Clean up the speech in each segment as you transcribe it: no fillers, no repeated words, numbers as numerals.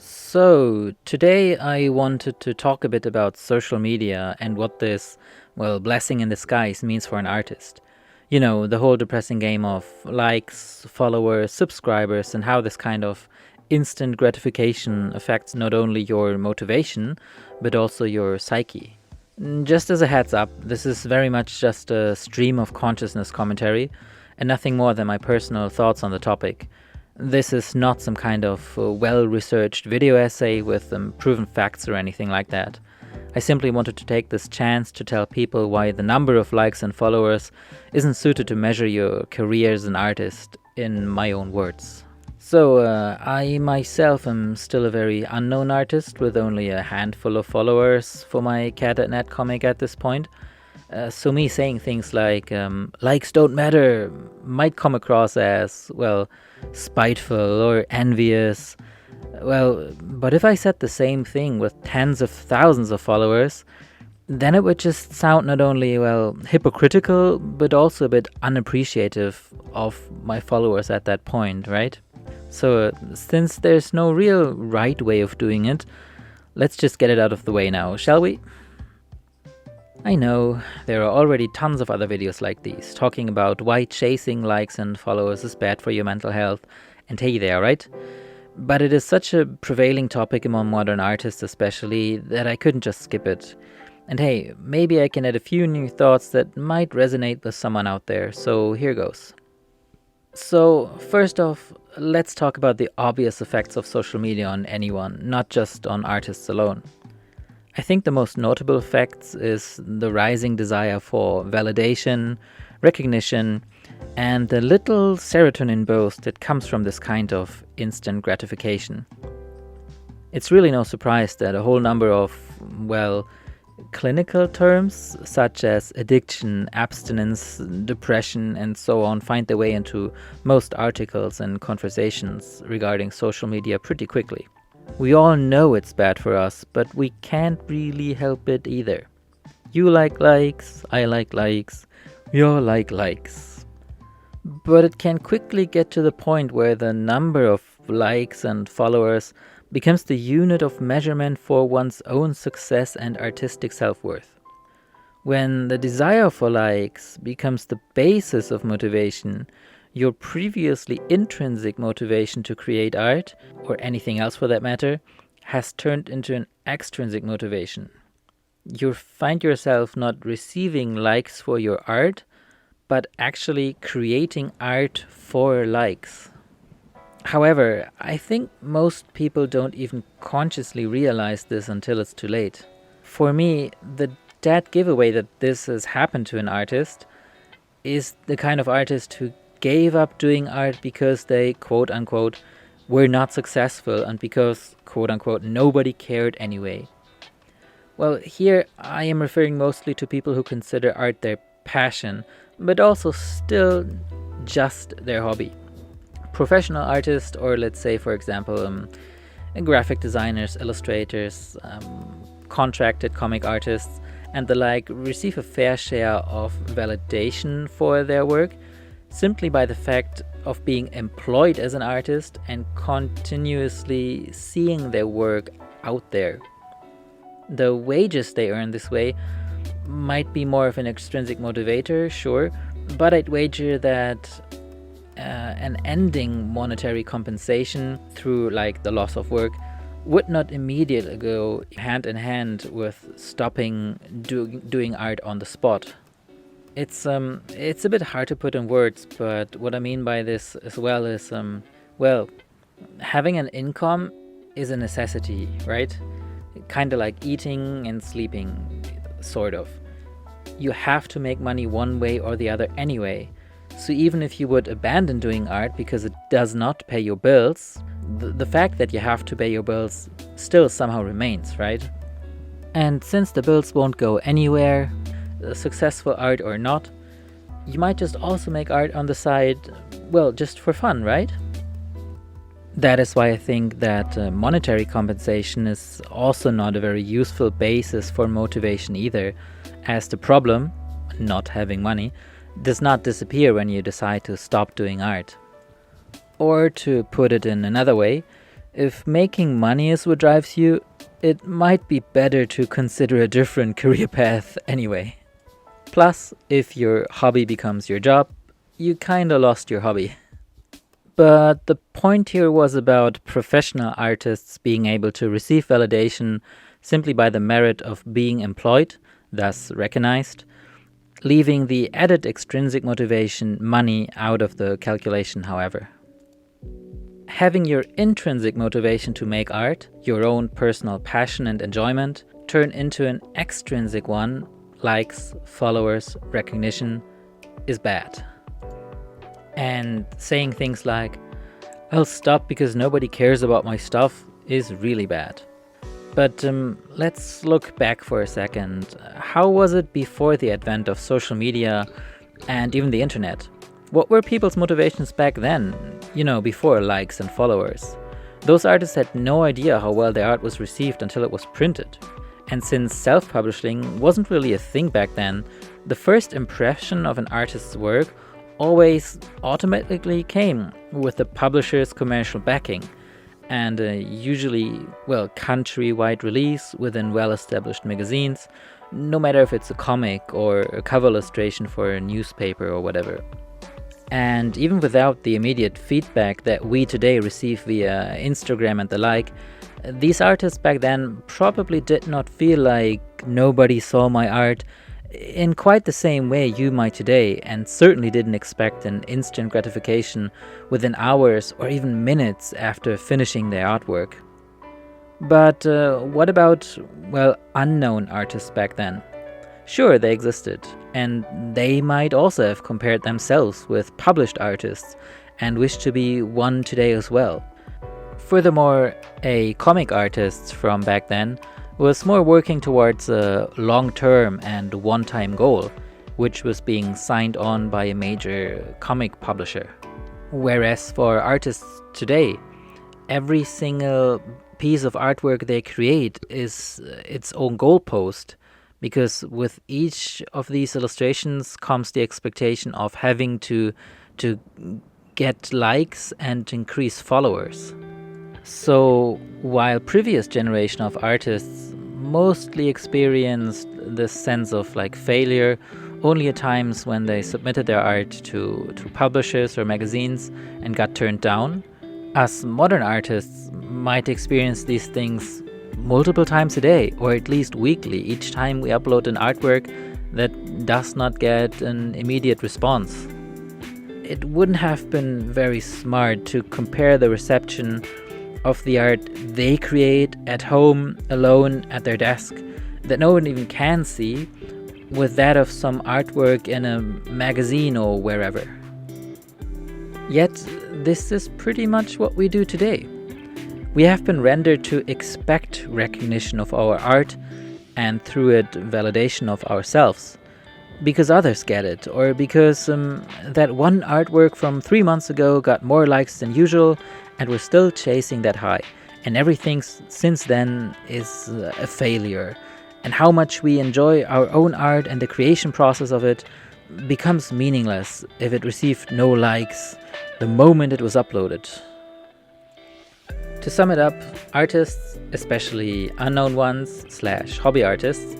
So, today I wanted to talk a bit about social media and what this, blessing in disguise means for an artist. You know, the whole depressing game of likes, followers, subscribers, and how this kind of instant gratification affects not only your motivation, but also your psyche. Just as a heads up, this is very much just a stream of consciousness commentary and nothing more than my personal thoughts on the topic. This is not some kind of well-researched video essay with proven facts or anything like that. I simply wanted to take this chance to tell people why the number of likes and followers isn't suited to measure your career as an artist, in my own words. So, I myself am still a very unknown artist with only a handful of followers for my cat.net comic at this point. So me saying things like, likes don't matter, might come across as, spiteful or envious. But if I said the same thing with tens of thousands of followers, then it would just sound not only, hypocritical, but also a bit unappreciative of my followers at that point, right? So, since there's no real right way of doing it, let's just get it out of the way now, shall we? I know, there are already tons of other videos like these, talking about why chasing likes and followers is bad for your mental health, and hey there, right? But it is such a prevailing topic among modern artists especially, that I couldn't just skip it. And hey, maybe I can add a few new thoughts that might resonate with someone out there, so here goes. So, first off, let's talk about the obvious effects of social media on anyone, not just on artists alone. I think the most notable effects is the rising desire for validation, recognition, and the little serotonin boost that comes from this kind of instant gratification. It's really no surprise that a whole number of, clinical terms such as addiction, abstinence, depression, and so on find their way into most articles and conversations regarding social media pretty quickly. We all know it's bad for us, but we can't really help it either. You like likes, I like likes, we all like likes. But it can quickly get to the point where the number of likes and followers becomes the unit of measurement for one's own success and artistic self-worth. When the desire for likes becomes the basis of motivation, your previously intrinsic motivation to create art, or anything else for that matter, has turned into an extrinsic motivation. You find yourself not receiving likes for your art, but actually creating art for likes. However, I think most people don't even consciously realize this until it's too late. For me, the dead giveaway that this has happened to an artist is the kind of artist who gave up doing art because they, quote unquote, were not successful and because, quote unquote, nobody cared anyway. Well, here I am referring mostly to people who consider art their passion, but also still just their hobby. Professional artists, or let's say, for example, graphic designers, illustrators, contracted comic artists, and the like, receive a fair share of validation for their work simply by the fact of being employed as an artist and continuously seeing their work out there. The wages they earn this way might be more of an extrinsic motivator, sure, but I'd wager that an ending monetary compensation through the loss of work would not immediately go hand in hand with stopping doing art on the spot. It's a bit hard to put in words, but what I mean by this as well is, having an income is a necessity, right? Kind of like eating and sleeping, sort of. You have to make money one way or the other anyway. So even if you would abandon doing art because it does not pay your bills, the fact that you have to pay your bills still somehow remains, right? And since the bills won't go anywhere, successful art or not, you might just also make art on the side, just for fun, right? That is why I think that monetary compensation is also not a very useful basis for motivation either, as the problem, not having money, does not disappear when you decide to stop doing art. Or to put it in another way, If making money is what drives you, it might be better to consider a different career path anyway. Plus, if your hobby becomes your job, you kinda lost your hobby. But the point here was about professional artists being able to receive validation simply by the merit of being employed, thus recognized, leaving the added extrinsic motivation, money, out of the calculation, however. Having your intrinsic motivation to make art, your own personal passion and enjoyment, turn into an extrinsic one, likes, followers, recognition, is bad. And saying things like, I'll stop because nobody cares about my stuff, is really bad. But let's look back for a second. How was it before the advent of social media and even the internet? What were people's motivations back then? Before likes and followers. Those artists had no idea how well their art was received until it was printed. And since self-publishing wasn't really a thing back then, the first impression of an artist's work always automatically came with the publisher's commercial backing and usually, countrywide release within well-established magazines, no matter if it's a comic or a cover illustration for a newspaper or whatever. And even without the immediate feedback that we today receive via Instagram and the like, these artists back then probably did not feel like nobody saw my art in quite the same way you might today, and certainly didn't expect an instant gratification within hours or even minutes after finishing their artwork. But what about, unknown artists back then? Sure, they existed, and they might also have compared themselves with published artists and wished to be one today as well. Furthermore, a comic artist from back then was more working towards a long-term and one-time goal, which was being signed on by a major comic publisher. Whereas for artists today, every single piece of artwork they create is its own goalpost, because with each of these illustrations comes the expectation of having to get likes and increase followers. So while previous generation of artists mostly experienced this sense of failure only at times when they submitted their art to publishers or magazines and got turned down, us modern artists might experience these things multiple times a day, or at least weekly, each time we upload an artwork that does not get an immediate response. It wouldn't have been very smart to compare the reception of the art they create at home, alone, at their desk, that no one even can see, with that of some artwork in a magazine or wherever. Yet, this is pretty much what we do today. We have been rendered to expect recognition of our art, and through it, validation of ourselves, because others get it, or because that one artwork from 3 months ago got more likes than usual, and we're still chasing that high, and everything since then is a failure. And how much we enjoy our own art and the creation process of it becomes meaningless if it received no likes the moment it was uploaded. To sum it up, artists, especially unknown ones / hobby artists,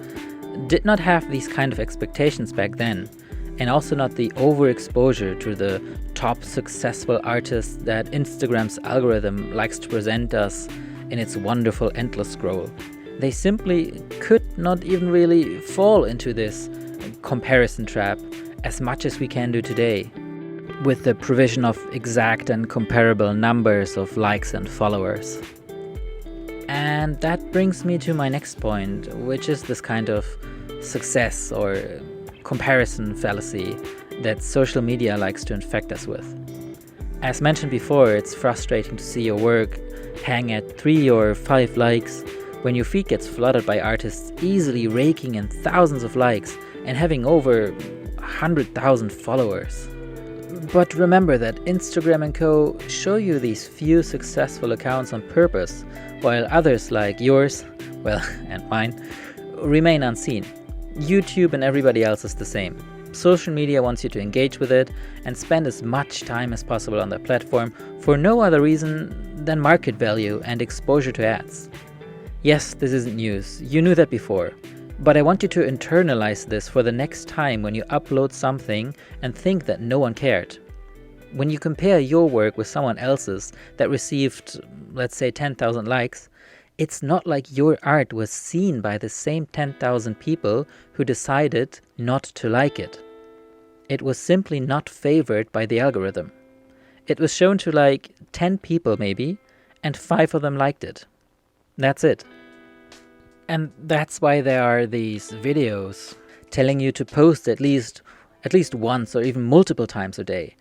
did not have these kind of expectations back then, and also not the overexposure to the top successful artists that Instagram's algorithm likes to present us in its wonderful endless scroll. They simply could not even really fall into this comparison trap as much as we can do today, with the provision of exact and comparable numbers of likes and followers. And that brings me to my next point, which is this kind of success or comparison fallacy that social media likes to infect us with. As mentioned before, it's frustrating to see your work hang at 3 or 5 likes when your feed gets flooded by artists easily raking in thousands of likes and having over 100,000 followers. But remember that Instagram and co. show you these few successful accounts on purpose, while others like yours, and mine, remain unseen. YouTube and everybody else is the same. Social media wants you to engage with it and spend as much time as possible on that platform for no other reason than market value and exposure to ads. Yes, this isn't news. You knew that before. But I want you to internalize this for the next time when you upload something and think that no one cared. When you compare your work with someone else's that received, let's say, 10,000 likes, it's not like your art was seen by the same 10,000 people who decided not to like it. It was simply not favored by the algorithm. It was shown to like 10 people maybe, and 5 of them liked it. That's it. And that's why there are these videos telling you to post at least once or even multiple times a day.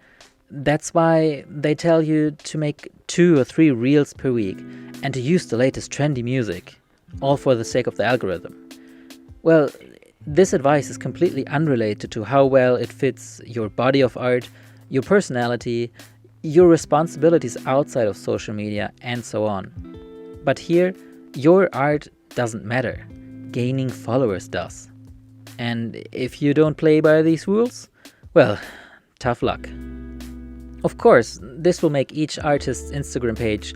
That's why they tell you to make 2 or 3 reels per week and to use the latest trendy music, all for the sake of the algorithm. Well, this advice is completely unrelated to how well it fits your body of art, your personality, your responsibilities outside of social media, and so on. But here, your art doesn't matter. Gaining followers does. And if you don't play by these rules, well, tough luck. Of course, this will make each artist's Instagram page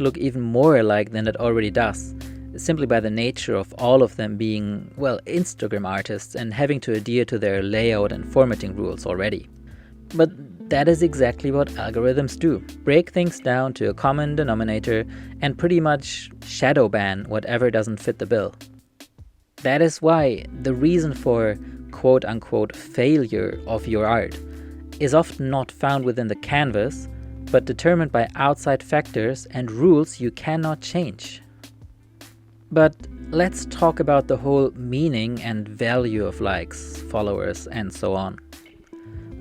look even more alike than it already does, simply by the nature of all of them being, well, Instagram artists and having to adhere to their layout and formatting rules already. But that is exactly what algorithms do. Break things down to a common denominator and pretty much shadow ban whatever doesn't fit the bill. That is why the reason for quote-unquote failure of your art is often not found within the canvas, but determined by outside factors and rules you cannot change. But let's talk about the whole meaning and value of likes, followers, and so on.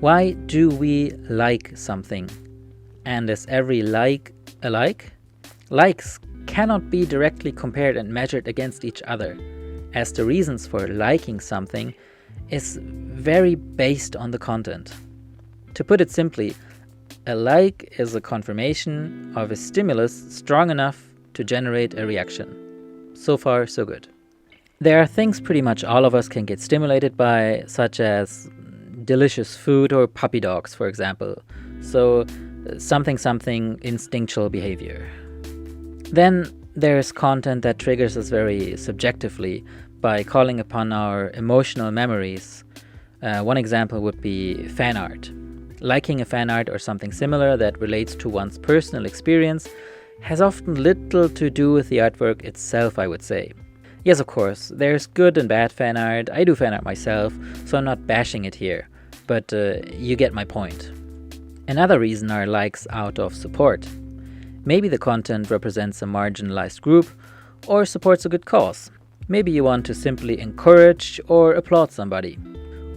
Why do we like something? And is every like a like? Likes cannot be directly compared and measured against each other, as the reasons for liking something is very based on the content. To put it simply, a like is a confirmation of a stimulus strong enough to generate a reaction. So far, so good. There are things pretty much all of us can get stimulated by, such as delicious food or puppy dogs, for example. So, something instinctual behavior. Then there's content that triggers us very subjectively by calling upon our emotional memories. One example would be fan art. Liking a fan art or something similar that relates to one's personal experience has often little to do with the artwork itself, I would say. Yes, of course, there's good and bad fan art. I do fan art myself, so I'm not bashing it here, but you get my point. Another reason are likes out of support. Maybe the content represents a marginalized group or supports a good cause. Maybe you want to simply encourage or applaud somebody.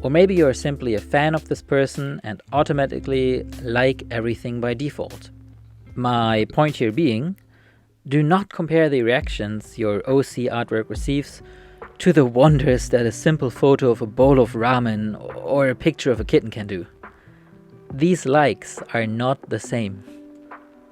Or maybe you're simply a fan of this person and automatically like everything by default. My point here being, do not compare the reactions your OC artwork receives to the wonders that a simple photo of a bowl of ramen or a picture of a kitten can do. These likes are not the same.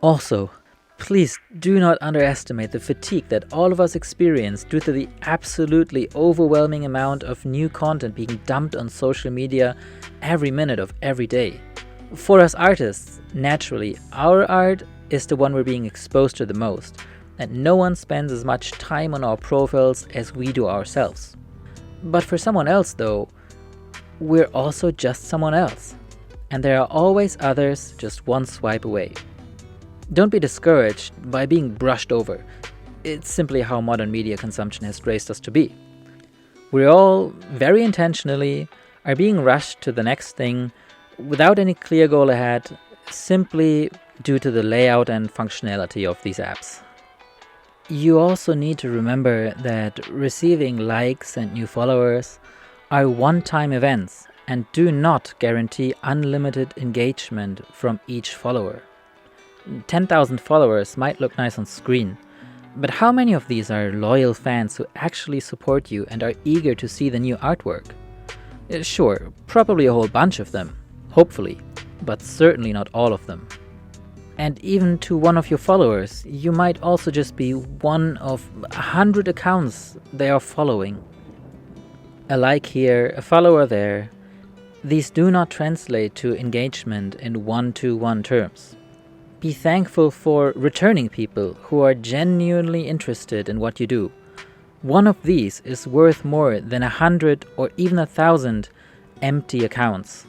Also, please do not underestimate the fatigue that all of us experience due to the absolutely overwhelming amount of new content being dumped on social media every minute of every day. For us artists, naturally, our art is the one we're being exposed to the most, and no one spends as much time on our profiles as we do ourselves. But for someone else though, we're also just someone else, and there are always others just one swipe away. Don't be discouraged by being brushed over. It's simply how modern media consumption has raised us to be. We all, very intentionally, are being rushed to the next thing without any clear goal ahead, simply due to the layout and functionality of these apps. You also need to remember that receiving likes and new followers are one-time events and do not guarantee unlimited engagement from each follower. 10,000 followers might look nice on screen, but how many of these are loyal fans who actually support you and are eager to see the new artwork? Sure, probably a whole bunch of them, hopefully, but certainly not all of them. And even to one of your followers, you might also just be one of 100 accounts they are following. A like here, a follower there. These do not translate to engagement in one-to-one terms. Be thankful for returning people who are genuinely interested in what you do. One of these is worth more than 100 or even 1,000 empty accounts.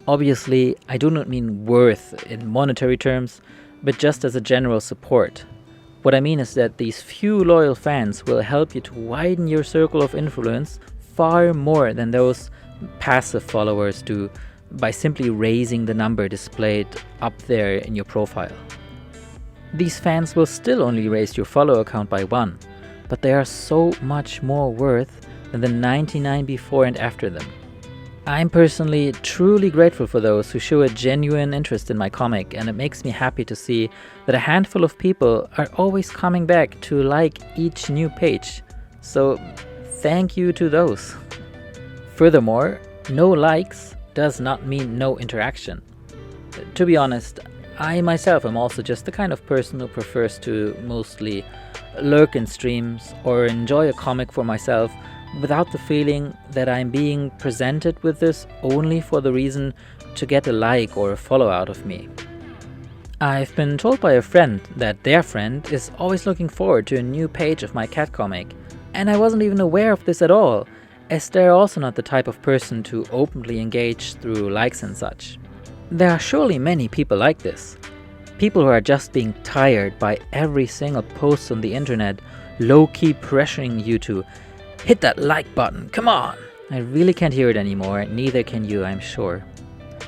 Obviously, I do not mean worth in monetary terms, but just as a general support. What I mean is that these few loyal fans will help you to widen your circle of influence far more than those passive followers do by simply raising the number displayed up there in your profile. These fans will still only raise your follower count by 1, but they are so much more worth than the 99 before and after them. I'm personally truly grateful for those who show a genuine interest in my comic, and it makes me happy to see that a handful of people are always coming back to like each new page. So thank you to those. Furthermore, no likes does not mean no interaction. To be honest, I myself am also just the kind of person who prefers to mostly lurk in streams or enjoy a comic for myself without the feeling that I'm being presented with this only for the reason to get a like or a follow out of me. I've been told by a friend that their friend is always looking forward to a new page of my cat comic, and I wasn't even aware of this at all, as they're also not the type of person to openly engage through likes and such. There are surely many people like this. People who are just being tired by every single post on the internet, low-key pressuring you to hit that like button, come on! I really can't hear it anymore, neither can you, I'm sure.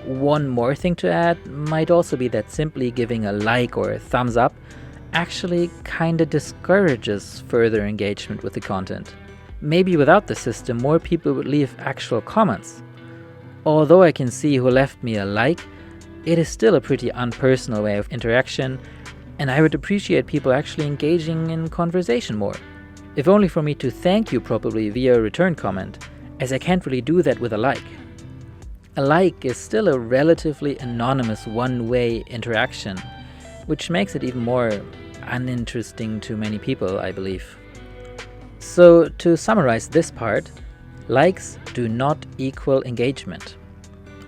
One more thing to add might also be that simply giving a like or a thumbs up actually kinda discourages further engagement with the content. Maybe without the system, more people would leave actual comments. Although I can see who left me a like, it is still a pretty unpersonal way of interaction, and I would appreciate people actually engaging in conversation more. If only for me to thank you probably via a return comment, as I can't really do that with a like. A like is still a relatively anonymous one-way interaction, which makes it even more uninteresting to many people, I believe. So to summarize this part, likes do not equal engagement.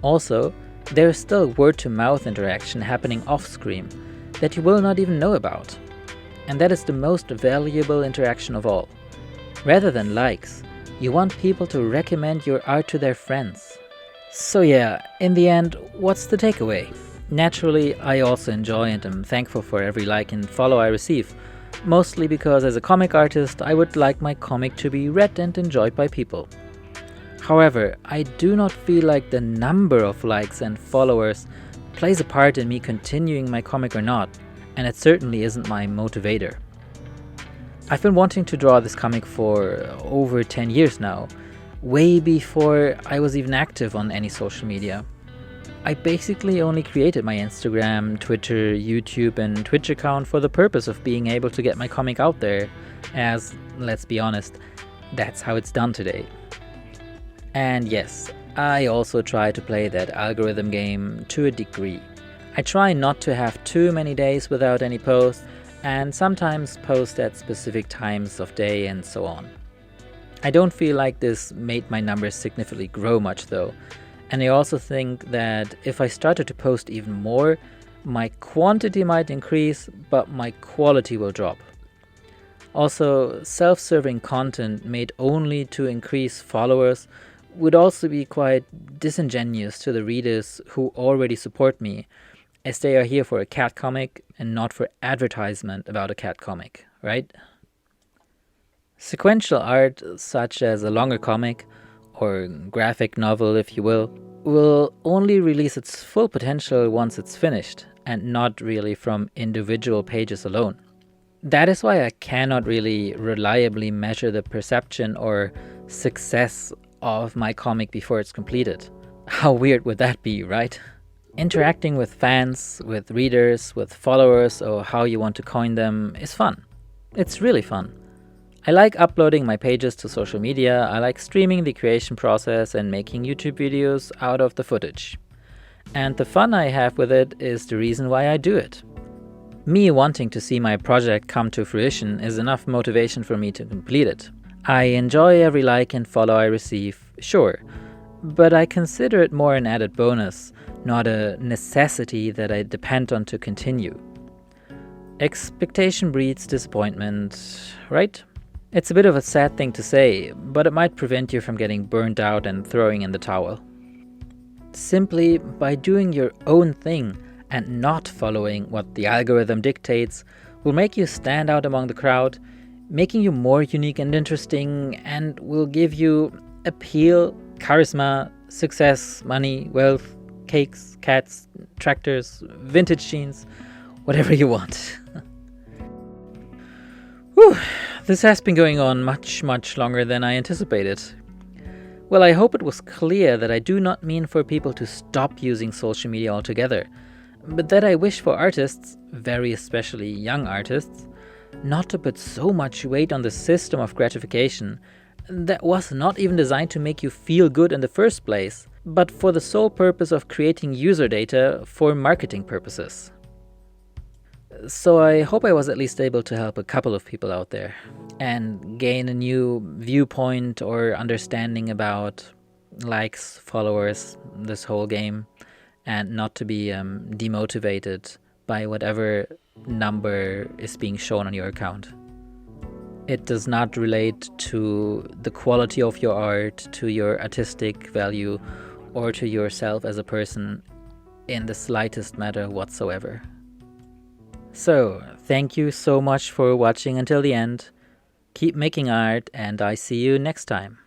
Also, there is still word-to-mouth interaction happening off-screen that you will not even know about. And that is the most valuable interaction of all. Rather than likes, you want people to recommend your art to their friends. So yeah, in the end, what's the takeaway? Naturally, I also enjoy and am thankful for every like and follow I receive, mostly because as a comic artist, I would like my comic to be read and enjoyed by people. However, I do not feel like the number of likes and followers plays a part in me continuing my comic or not, and it certainly isn't my motivator. I've been wanting to draw this comic for over 10 years now, way before I was even active on any social media. I basically only created my Instagram, Twitter, YouTube and Twitch account for the purpose of being able to get my comic out there, as, let's be honest, that's how it's done today. And yes, I also try to play that algorithm game to a degree. I try not to have too many days without any posts, and sometimes post at specific times of day and so on. I don't feel like this made my numbers significantly grow much though, and I also think that if I started to post even more, my quantity might increase, but my quality will drop. Also, self-serving content made only to increase followers would also be quite disingenuous to the readers who already support me, as they are here for a cat comic and not for advertisement about a cat comic, right? Sequential art, such as a longer comic, or graphic novel if you will only release its full potential once it's finished, and not really from individual pages alone. That is why I cannot really reliably measure the perception or success of my comic before it's completed. How weird would that be, right? Interacting with fans, with readers, with followers, or how you want to coin them, is fun. It's really fun. I like uploading my pages to social media, I like streaming the creation process and making YouTube videos out of the footage. And the fun I have with it is the reason why I do it. Me wanting to see my project come to fruition is enough motivation for me to complete it. I enjoy every like and follow I receive, sure, but I consider it more an added bonus, not a necessity that I depend on to continue. Expectation breeds disappointment, right? It's a bit of a sad thing to say, but it might prevent you from getting burnt out and throwing in the towel. Simply by doing your own thing and not following what the algorithm dictates will make you stand out among the crowd, making you more unique and interesting, and will give you appeal, charisma, success, money, wealth, cakes, cats, tractors, vintage jeans, whatever you want. Whew, this has been going on much longer than I anticipated. Well, I hope it was clear that I do not mean for people to stop using social media altogether, but that I wish for artists, very especially young artists, not to put so much weight on the system of gratification that was not even designed to make you feel good in the first place, but for the sole purpose of creating user data for marketing purposes. So I hope I was at least able to help a couple of people out there and gain a new viewpoint or understanding about likes, followers, this whole game, and not to be demotivated by whatever number is being shown on your account. It does not relate to the quality of your art, to your artistic value, or to yourself as a person in the slightest matter whatsoever. So, thank you so much for watching until the end. Keep making art, and I see you next time.